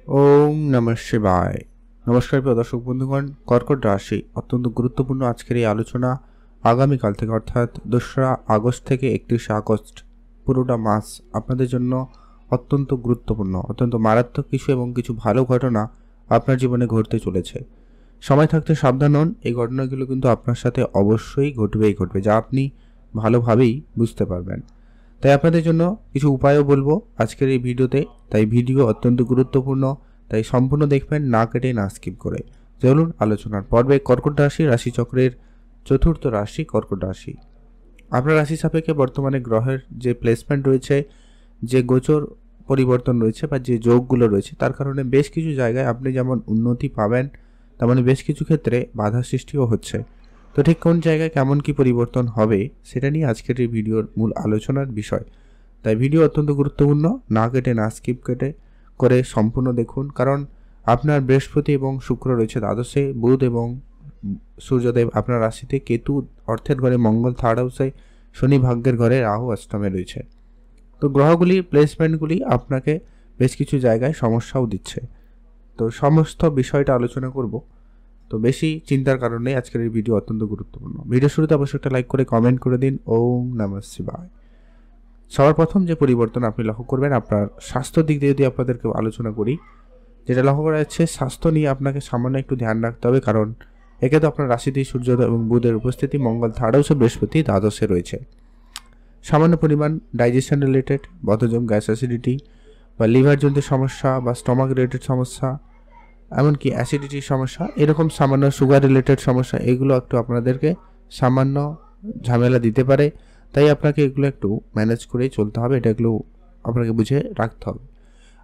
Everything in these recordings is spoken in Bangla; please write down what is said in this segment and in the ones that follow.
ওম নমঃ শিবায়। নমস্কার প্রিয় দর্শক বন্ধুগণ, কর্কট রাশি অত্যন্ত গুরুত্বপূর্ণ আজকের এই আলোচনা। আগামীকাল থেকে অর্থাৎ 2রা আগস্ট থেকে 31শে আগস্ট পুরোটা মাস আপনাদের জন্য অত্যন্ত গুরুত্বপূর্ণ, অত্যন্ত মারাত্মক কিছু এবং কিছু ভালো ঘটনা আপনার জীবনে ঘটতে চলেছে। সময় থাকতে সাবধান হন। এই ঘটনাগুলো কিন্তু আপনার সাথে অবশ্যই ঘটবে, যা আপনি ভালোভাবেই বুঝতে পারবেন। তাই আপনাদের জন্য কিছু উপায়ও বলবো আজকের এই ভিডিওতে। তাই ভিডিও অত্যন্ত গুরুত্বপূর্ণ, তাই সম্পূর্ণ দেখবেন, না কেটে না স্কিপ করে। চলুন আলোচনার পর্বে। কর্কট রাশিচক্রের চতুর্থ রাশি কর্কট রাশি। আপনার রাশি সাপেক্ষে বর্তমানে গ্রহের যে প্লেসমেন্ট রয়েছে, যে গোচর পরিবর্তন রয়েছে বা যে যোগগুলো রয়েছে, তার কারণে বেশ কিছু জায়গায় আপনি যেমন উন্নতি পাবেন, তেমনি বেশ কিছু ক্ষেত্রে বাধা সৃষ্টিও হচ্ছে। তো ঠিক কোন জায়গায় কেমন কি পরিবর্তন হবে সেটা নিয়ে আজকের এই ভিডিওর মূল আলোচনার বিষয়। তাই ভিডিও অত্যন্ত গুরুত্বপূর্ণ, না কেটে না স্কিপ করে সম্পূর্ণ দেখুন। কারণ আপনার বৃহস্পতি এবং শুক্র রয়েছে দ্বাদশে, বুধ এবং সূর্যদেব আপনার রাশিতে, কেতু অর্থের ঘরে, মঙ্গল থার্ড হাউসে, শনি ভাগ্যের ঘরে, রাহু অষ্টমে রয়েছে। তো গ্রহগুলি প্লেসমেন্টগুলি আপনাকে বেশ কিছু জায়গায় সমস্যাও দিচ্ছে। তো সমস্ত বিষয়টা আলোচনা করব। তো বেশি চিন্তার কারণে আজকের এই ভিডিও অত্যন্ত গুরুত্বপূর্ণ। ভিডিও শুরুতে অবশ্যই একটা লাইক করে কমেন্ট করে দিন। ওম নমঃ শিবায়। সবার প্রথম যে পরিবর্তন আপনি লক্ষ্য করবেন, আপনার স্বাস্থ্যের দিক দিয়ে যদি আপনাদেরকে আলোচনা করি, যেটা লক্ষ্য করা যাচ্ছে, স্বাস্থ্য নিয়ে আপনাকে সামান্য একটু ধ্যান রাখতে হবে। কারণ একে তো আপনার রাশিতেই সূর্য এবং বুধের উপস্থিতি, মঙ্গল থার্ড হাউসে, বৃহস্পতি দ্বাদশে রয়েছে। সামান্য পরিমাণ ডাইজেশন রিলেটেড বদহজম, গ্যাস অ্যাসিডিটি বা লিভার জনিত সমস্যা বা স্টমাক রিলেটেড সমস্যা, এমনকি অ্যাসিডিটির সমস্যা, এরকম সামান্য সুগার রিলেটেড সমস্যা, এগুলো একটু আপনাদেরকে সামান্য ঝামেলা দিতে পারে। তাই আপনাকে এগুলো একটু ম্যানেজ করেই চলতে হবে, এটা এগুলো আপনাকে বুঝে রাখতে হবে।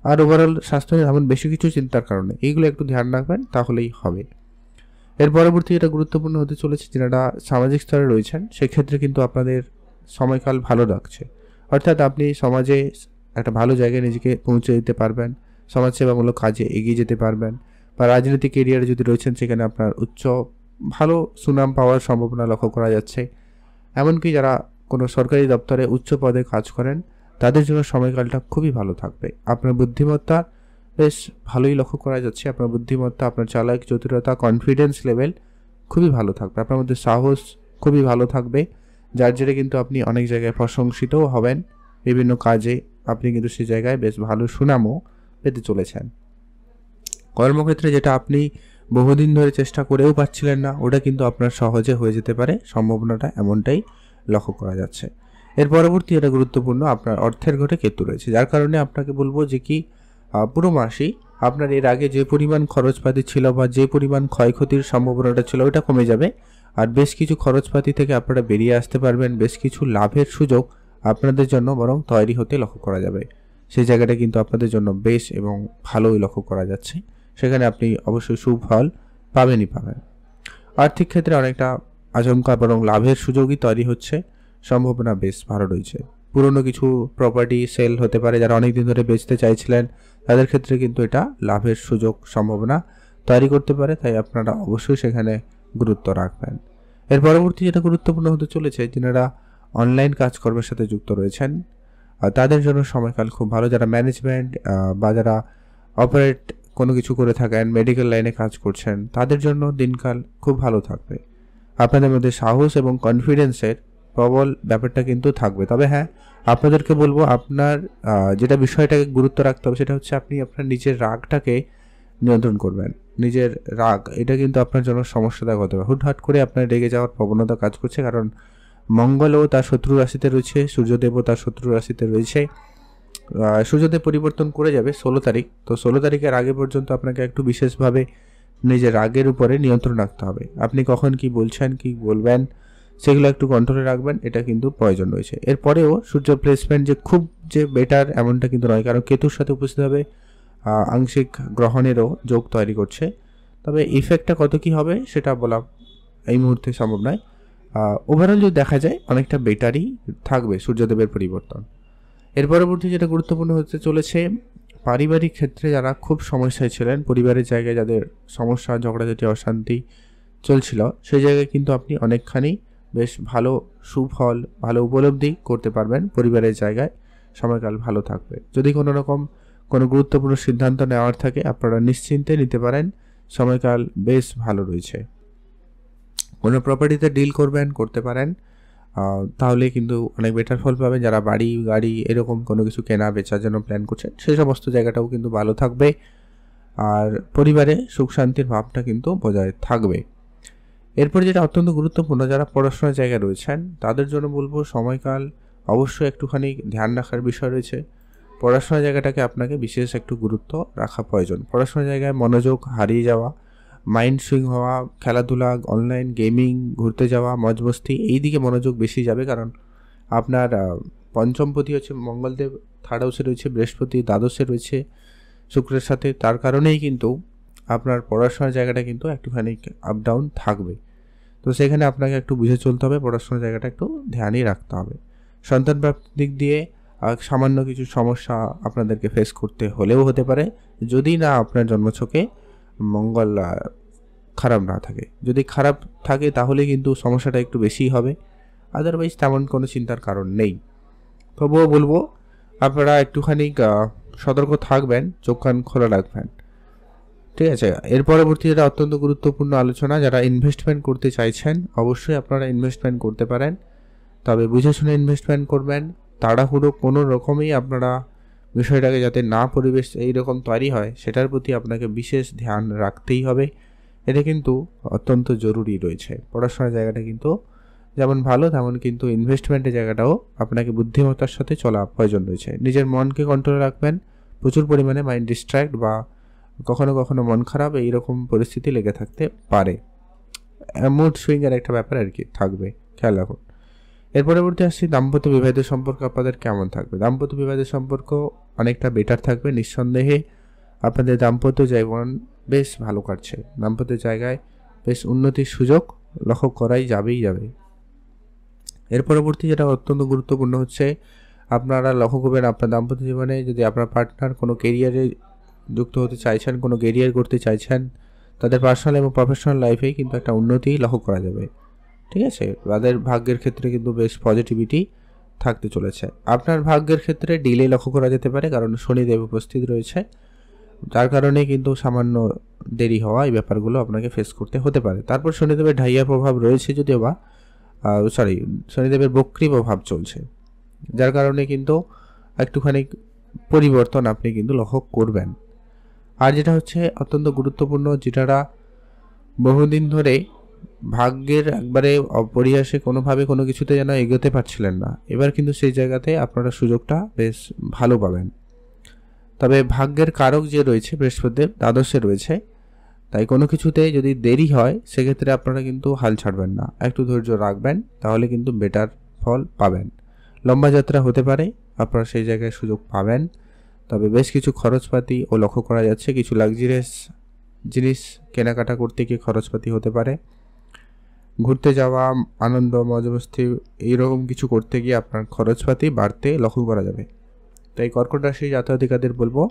আর ওভারঅল স্বাস্থ্য নিয়ে এমন বেশি কিছু চিন্তার কারণে এইগুলো একটু ধ্যান রাখবেন, তাহলেই হবে। এর পরবর্তী এটা গুরুত্বপূর্ণ হতে চলেছে, যারা সামাজিক স্তরে রয়েছেন সেক্ষেত্রে কিন্তু আপনাদের সময়কাল ভালো লাগছে। অর্থাৎ আপনি সমাজে একটা ভালো জায়গায় নিজেকে পৌঁছে দিতে পারবেন, সমাজসেবামূলক কাজে এগিয়ে যেতে পারবেন, বা রাজনৈতিক এরিয়ারে যদি রয়েছেন সেখানে আপনার ভালো সুনাম পাওয়ার সম্ভাবনা লক্ষ্য করা যাচ্ছে। এমনকি যারা কোনো সরকারি দপ্তরে উচ্চ পদে কাজ করেন তাদের জন্য সময়কালটা খুবই ভালো থাকবে। আপনার বুদ্ধিমত্তা বেশ ভালোই লক্ষ্য করা যাচ্ছে। আপনার বুদ্ধিমত্তা, আপনার চালাক চতুরতা, কনফিডেন্স লেভেল খুবই ভালো থাকবে। আপনার মধ্যে সাহস খুবই ভালো থাকবে, যার জেরে কিন্তু আপনি অনেক জায়গায় প্রশংসিতও হবেন। বিভিন্ন কাজে আপনি কিন্তু সেই জায়গায় বেশ ভালো সুনামও পেতে চলেছেন। কর্মক্ষেত্রে যেটা আপনি বহুদিন ধরে চেষ্টা করেও পাচ্ছিলেন না, ওটা কিন্তু আপনার সহজে হয়ে যেতে পারে, সম্ভাবনাটা এমনটাই লক্ষ্য করা যাচ্ছে। এর পরবর্তী এটা গুরুত্বপূর্ণ, আপনার অর্থের ঘটে কেতু রয়েছে, যার কারণে আপনাকে বলবো যে কি পুরো মাসেই আপনার এর আগে যে পরিমাণ খরচপাতি ছিল বা যে পরিমাণ ক্ষয়ক্ষতির সম্ভাবনাটা ছিল ওটা কমে যাবে। আর বেশ কিছু খরচপাতি থেকে আপনারা বেরিয়ে আসতে পারবেন। বেশ কিছু লাভের সুযোগ আপনাদের জন্য বরং তৈরি হতে লক্ষ্য করা যাবে। সেই জায়গাটা কিন্তু আপনাদের জন্য বেশ এবং ভালোই লক্ষ্য করা যাচ্ছে। সেখানে আপনি অবশ্যই সুফল পাবেনই পাবেন। আর্থিক ক্ষেত্রে অনেকটা আচমকা বরং লাভের সুযোগই তৈরি হচ্ছে, সম্ভাবনা বেশ ভালো রয়েছে। পুরনো কিছু প্রপার্টি সেল হতে পারে, যারা অনেক দিন ধরে বেচতে চাইছিলেন তাদের ক্ষেত্রে কিন্তু এটা লাভের সুযোগ সম্ভাবনা তৈরি করতে পারে। তাই আপনারা অবশ্যই সেখানে গুরুত্ব রাখবেন। এর পরবর্তী যেটা গুরুত্বপূর্ণ হতে চলেছে, যারা অনলাইন কাজকর্মের সাথে যুক্ত রয়েছেন তাদের জন্য সময়কাল খুব ভালো। যারা ম্যানেজমেন্ট বা যারা অপারেট কোনো কিছু করে থাকেন, মেডিকেল লাইনে কাজ করছেন, তাদের জন্য দিনকাল খুব ভালো থাকবে। আপনাদের মধ্যে সাহস এবং কনফিডেন্সের প্রবল ব্যাপারটা কিন্তু থাকবে। তবে হ্যাঁ, আপনাদেরকে বলবো, আপনার যেটা বিষয়টাকে গুরুত্ব রাখতে হবে সেটা হচ্ছে আপনি আপনার নিজের রাগটাকে নিয়ন্ত্রণ করবেন। নিজের রাগ, এটা কিন্তু আপনার জন্য সমস্যাদায়ক হতে পারে। হুটহাট করে আপনার রেগে যাওয়ার প্রবণতা কাজ করছে, কারণ মঙ্গলও তার শত্রু রাশিতে রয়েছে, সূর্যদেবও তার শত্রু রাশিতে রয়েছে। সূর্যদেব পরিবর্তন করে যাবে 16 তারিখ। তো 16 তারিখের আগে পর্যন্ত আপনাকে একটু বিশেষভাবে নিজের রাগের উপরে নিয়ন্ত্রণ রাখতে হবে। আপনি কখন কি বলছেন, কি বলবেন, সেগুলো একটু কন্ট্রোলে রাখবেন, এটা কিন্তু প্রয়োজন রয়েছে। এরপরেও সূর্য প্লেসমেন্ট যে খুব যে বেটার এমনটা কিন্তু নয়, কারণ কেতুর সাথে উপস্থিত হবে, আংশিক গ্রহণেরও যোগ তৈরি করছে। তবে ইফেক্টটা কত কি হবে সেটা বলা এই মুহূর্তে সম্ভব নয়। ওভারঅল যদি দেখা যায় অনেকটা বেটারই থাকবে সূর্যদেবের পরিবর্তন। এর পরবর্তী যেটা গুরুত্বপূর্ণ হতে চলেছে, পারিবারিক ক্ষেত্রে যারা খুব সমস্যায় ছিলেন, পরিবারের জায়গায় যাদের সমস্যা, ঝগড়াঝাটি, অশান্তি চলছিল, সেই জায়গায় কিন্তু আপনি অনেকখানি বেশ ভালো সুফল, ভালো উপলব্ধি করতে পারবেন। পরিবারের জায়গায় সময়কাল ভালো থাকবে। যদি কোনো রকম কোনো গুরুত্বপূর্ণ সিদ্ধান্ত নেওয়ার থাকে আপনারা নিশ্চিন্তে নিতে পারেন, সময়কাল বেশ ভালো রয়েছে। কোনো প্রপার্টিতে ডিল করতে পারেন, তাহলে কিন্তু অনেক বেটার ফল পাবেন। যারা বাড়ি গাড়ি এরকম কোনো কিছু কেনা বেচার জন্য প্ল্যান করছেন সেই সমস্ত জায়গাটাও কিন্তু ভালো থাকবে, আর পরিবারে সুখ শান্তির ভাবটা কিন্তু বজায় থাকবে। এরপর যেটা অত্যন্ত গুরুত্বপূর্ণ, যারা পড়াশোনার জায়গায় রয়েছেন তাদের জন্য বলবো সময়কাল অবশ্যই একটুখানি ধ্যান রাখার বিষয় রয়েছে। পড়াশোনার জায়গাটাকে আপনাকে বিশেষ একটু গুরুত্ব রাখা প্রয়োজন। পড়াশোনার জায়গায় মনোযোগ হারিয়ে যাওয়া, মাইন্ড সুইং হওয়া, খেলাধুলা, অনলাইন গেমিং, ঘুরতে যাওয়া, মজমস্তি এই দিকে মনোযোগ বেশি যাবে। কারণ আপনার পঞ্চমপতি হচ্ছে মঙ্গলদেব, থার্ড হাউসে রয়েছে বৃহস্পতি, দ্বাদশে রয়েছে শুক্রের সাথে। তার কারণেই কিন্তু আপনার পড়াশোনার জায়গাটা কিন্তু একটুখানি আপ ডাউন থাকবে। তো সেখানে আপনাকে একটু বুঝে চলতে হবে, পড়াশোনার জায়গাটা একটু ধ্যানই রাখতে হবে। সন্তান প্রাপ্তির দিক দিয়ে সামান্য কিছু সমস্যা আপনাদেরকে ফেস করতে হলেও হতে পারে, যদি না আপনার জন্মছকে মঙ্গল খারাপ না থাকে। যদি খারাপ থাকে তাহলে কিন্তু সমস্যাটা একটু বেশিই হবে, আদারওয়াইজ তেমন কোনো চিন্তার কারণ নেই। তবুও বলবো আপনারা একটুখানি সতর্ক থাকবেন, চোখ কান খোলা রাখবেন, ঠিক আছে। এর পরবর্তী যেটা অত্যন্ত গুরুত্বপূর্ণ আলোচনা, যারা ইনভেস্টমেন্ট করতে চাইছেন অবশ্যই আপনারা ইনভেস্টমেন্ট করতে পারেন, তবে বুঝে শুনে ইনভেস্টমেন্ট করবেন। তাড়াহুড়ো কোনো রকমই আপনারা বিষয়টাকে যাতে না পরিবেশ এইরকম তৈরি হয় সেটার প্রতি আপনাকে বিশেষ ধ্যান রাখতেই হবে। এটা কিন্তু অত্যন্ত জরুরি রয়েছে। পড়াশোনার জায়গাটা কিন্তু যেমন ভালো, তেমন কিন্তু ইনভেস্টমেন্টের জায়গাটাও আপনাকে বুদ্ধিমত্তার সাথে চলা প্রয়োজন রয়েছে। নিজের মনকে কন্ট্রোলে রাখবেন, প্রচুর পরিমাণে মাইন্ড ডিস্ট্র্যাক্ট বা কখনো কখনো মন খারাপ এইরকম পরিস্থিতি লেগে থাকতে পারে, মুড সুইংয়ের একটা ব্যাপার আর কি থাকবে, খেয়াল রাখুন। এর পরবর্তী আসছি দাম্পত্য বিবাহের সম্পর্ক আপনাদের কেমন থাকবে। দাম্পত্য বিবাহের সম্পর্ক অনেকটা বেটার থাকবে, নিঃসন্দেহে আপনাদের দাম্পত্য জীবন বেশ ভালো কাটছে। দাম্পত্য জায়গায় বেশ উন্নতির সুযোগ লক্ষ্য করাই যাবে। এর পরবর্তী যেটা অত্যন্ত গুরুত্বপূর্ণ হচ্ছে, আপনারা লক্ষ্য করবেন আপনার দাম্পত্য জীবনে যদি আপনার পার্টনার কোনো কেরিয়ারে যুক্ত হতে চাইছেন, কোনো কেরিয়ার করতে চাইছেন, তাদের পার্সোনাল এবং প্রফেশনাল লাইফে কিন্তু একটা উন্নতি লক্ষ্য করা যাবে, ঠিক আছে। তাদের ভাগ্যের ক্ষেত্রে কিন্তু বেশ পজিটিভিটি থাকতে চলেছে। আপনার ভাগ্যের ক্ষেত্রে ডিলে লক্ষ্য করা যেতে পারে, কারণ শনিদেব উপস্থিত রয়েছে, যার কারণে কিন্তু সামান্য দেরি হওয়া এই ব্যাপারগুলো আপনাকে ফেস করতে হতে পারে। তারপর শনিদেবের ঢাইয়া প্রভাব রয়েছে, যদিও বা শনিদেবের বক্রী প্রভাব চলছে, যার কারণে কিন্তু একটুখানি পরিবর্তন আপনি কিন্তু লক্ষ্য করবেন। আর যেটা হচ্ছে অত্যন্ত গুরুত্বপূর্ণ, যেটা বহুদিন ধরে ভাগ্যের একবারে অপরিহাসে কোনোভাবে কোনো কিছুতে যেন এগোতে পারছিলেন না, এবার কিন্তু সেই জায়গাতে আপনারা সুযোগটা বেশ ভালো পাবেন। তবে ভাগ্যের কারক যে রয়েছে বৃহস্পতিদেব দ্বাদশে রয়েছে, তাই কোনো কিছুতে যদি দেরি হয় সেক্ষেত্রে আপনারা কিন্তু হাল ছাড়বেন না, একটু ধৈর্য রাখবেন, তাহলে কিন্তু বেটার ফল পাবেন। লম্বা যাত্রা হতে পারে, আপনারা সেই জায়গায় সুযোগ পাবেন, তবে বেশ কিছু খরচপাতি ও লক্ষ্য করা যাচ্ছে। কিছু লাক্সারিয়াস জিনিস কেনাকাটা করতে গিয়ে খরচপাতি হতে পারে, ঘুরতে যাওয়া, আনন্দ মজমস্তি এইরকম কিছু করতে গিয়ে আপনার খরচপাতি বাড়তে লক্ষ্য করা যাবে। তাই কর্কট রাশি জাতক-জাতিকাদের বলবো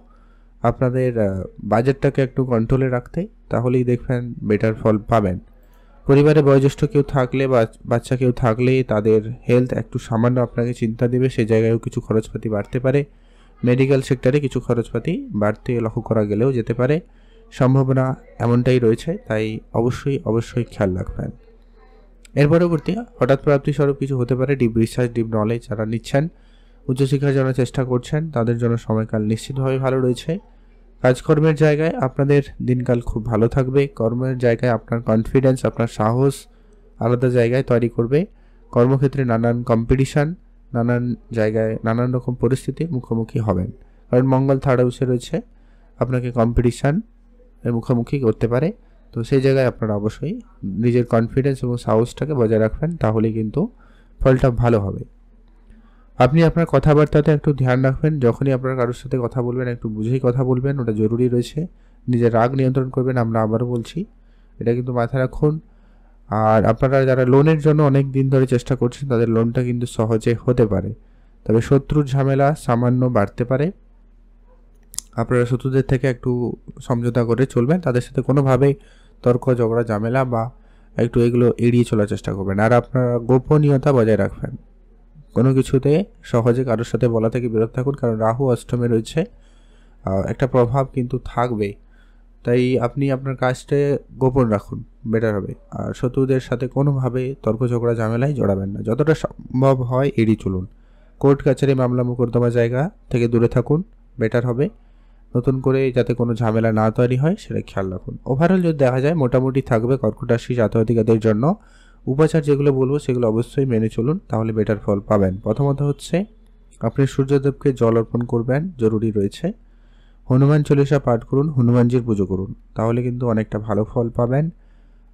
আপনাদের বাজেটটাকে একটু কন্ট্রোলে রাখতে, তাহলেই দেখবেন বেটার ফল পাবেন। পরিবারে বয়োজ্যেষ্ঠ কেউ থাকলে বা বাচ্চা কেউ থাকলে তাদের হেলথ একটু সামান্য আপনাকে চিন্তা দেবে, সেই জায়গায়ও কিছু খরচপাতি বাড়তে পারে। মেডিকেল সেক্টরে কিছু খরচপাতি বাড়তে লক্ষ্য করা গেলেও যেতে পারে, সম্ভাবনা এমনটাই রয়েছে, তাই অবশ্যই খেয়াল রাখবেন। এর পরবর্তী হঠাৎ প্রাপ্তি স্বরূপ কিছু হতে পারে। ডিপ রিসার্চ, ডিপ নলেজ যারা নিচ্ছেন, উচ্চশিক্ষার জন্য চেষ্টা করছেন, তাদের জন্য সময়কাল নিশ্চিতভাবে ভালো রয়েছে। কাজকর্মের জায়গায় আপনাদের দিনকাল খুব ভালো থাকবে। কর্মের জায়গায় আপনার কনফিডেন্স, আপনার সাহস আলাদা জায়গায় তৈরি করবে। কর্মক্ষেত্রে নানান কম্পিটিশান, নানান জায়গায় নানান রকম পরিস্থিতির মুখোমুখি হবেন, কারণ মঙ্গল থার্ড হাউসে রয়েছে, আপনাকে কম্পিটিশান এর মুখোমুখি করতে পারে। তো সেই জায়গায় আপনারা অবশ্যই নিজের কনফিডেন্স এবং সাহসটাকে বজায় রাখবেন, তাহলেই কিন্তু ফলটা ভালো হবে। আপনি আপনার কথাবার্তাতে একটু ধ্যান রাখবেন, যখনই আপনার কারোর সাথে কথা বলবেন একটু বুঝেই কথা বলবেন, ওটা জরুরি রয়েছে। নিজের রাগ নিয়ন্ত্রণ করবেন, আমরা আবারও বলছি, এটা কিন্তু মাথায় রাখুন। আর আপনারা যারা লোনের জন্য অনেক দিন ধরে চেষ্টা করছেন, তাদের লোনটা কিন্তু সহজে হতে পারে, তবে শত্রুর ঝামেলা সামান্য বাড়তে পারে। আপনারা শত্রুদের থেকে একটু সমঝোতা করে চলবেন, তাদের সাথে কোনোভাবেই তর্ক ঝগড়া ঝামেলা বা একটু এগুলো এড়িয়ে চলার চেষ্টা করবেন। আর আপনারা গোপনীয়তা বজায় রাখবেন, কোনো কিছুতে সহজে কারোর সাথে বলা থেকে বিরত থাকুন, কারণ রাহু অষ্টমে রয়েছে, একটা প্রভাব কিন্তু থাকবে। তাই আপনি আপনার কাজটা গোপন রাখুন, বেটার হবে। আর শত্রুদের সাথে কোনোভাবে তর্ক ঝগড়া ঝামেলায় জড়াবেন না, যতটা সম্ভব হয় এড়িয়ে চলুন। কোর্ট কাছারি মামলা মোকদ্দমা জায়গা থেকে দূরে থাকুন, বেটার হবে। নতুন করে যাতে কোনো ঝামেলা না তৈরি হয় সেটা খেয়াল রাখুন। ওভারঅল যদি দেখা যায় মোটামুটি থাকবে কর্কট রাশি জাতক-জাতিকাদের জন্য। উপাচার যেগুলো বলবো সেগুলো অবশ্যই মেনে চলুন, তাহলে বেটার ফল পাবেন। প্রথমত হচ্ছে আপনি সূর্যদেবকে জল অর্পণ করবেন, জরুরি রয়েছে। হনুমান চল্লিশা পাঠ করুন, হনুমানজির পুজো করুন, তাহলে কিন্তু অনেকটা ভালো ফল পাবেন।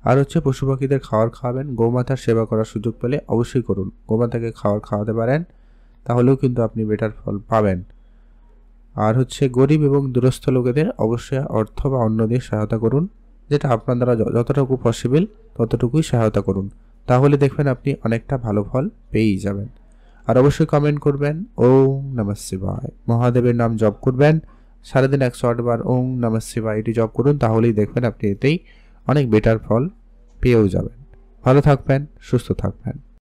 আর হচ্ছে পশু পাখিদের খাবার খাওয়াবেন, গোমাতার সেবা করার সুযোগ পেলে অবশ্যই করুন। গোমাতাকে খাবার খাওয়াতে পারেন, তাহলেও কিন্তু আপনি বেটার ফল পাবেন। আর হচ্ছে গরিব এবং দুরস্থ লোকেদের অবশ্যই অর্থ বা অন্য দিয়ে সহায়তা করুন, যেটা আপনার দ্বারা যতটুকু পসিবল ততটুকুই সহায়তা করুন, তাহলে দেখবেন আপনি অনেকটা ভালো ফল পেয়েই যাবেন। আর অবশ্যই কমেন্ট করবেন ওম নমঃ শিবায়, মহাদেবের নাম জপ করবেন সারাদিন 108 বার ওম নমঃ শিবায় এটি জপ করুন, তাহলেই দেখবেন আপনি এতেই অনেক বেটার ফল পেয়েও যাবেন। ভালো থাকবেন, সুস্থ থাকবেন।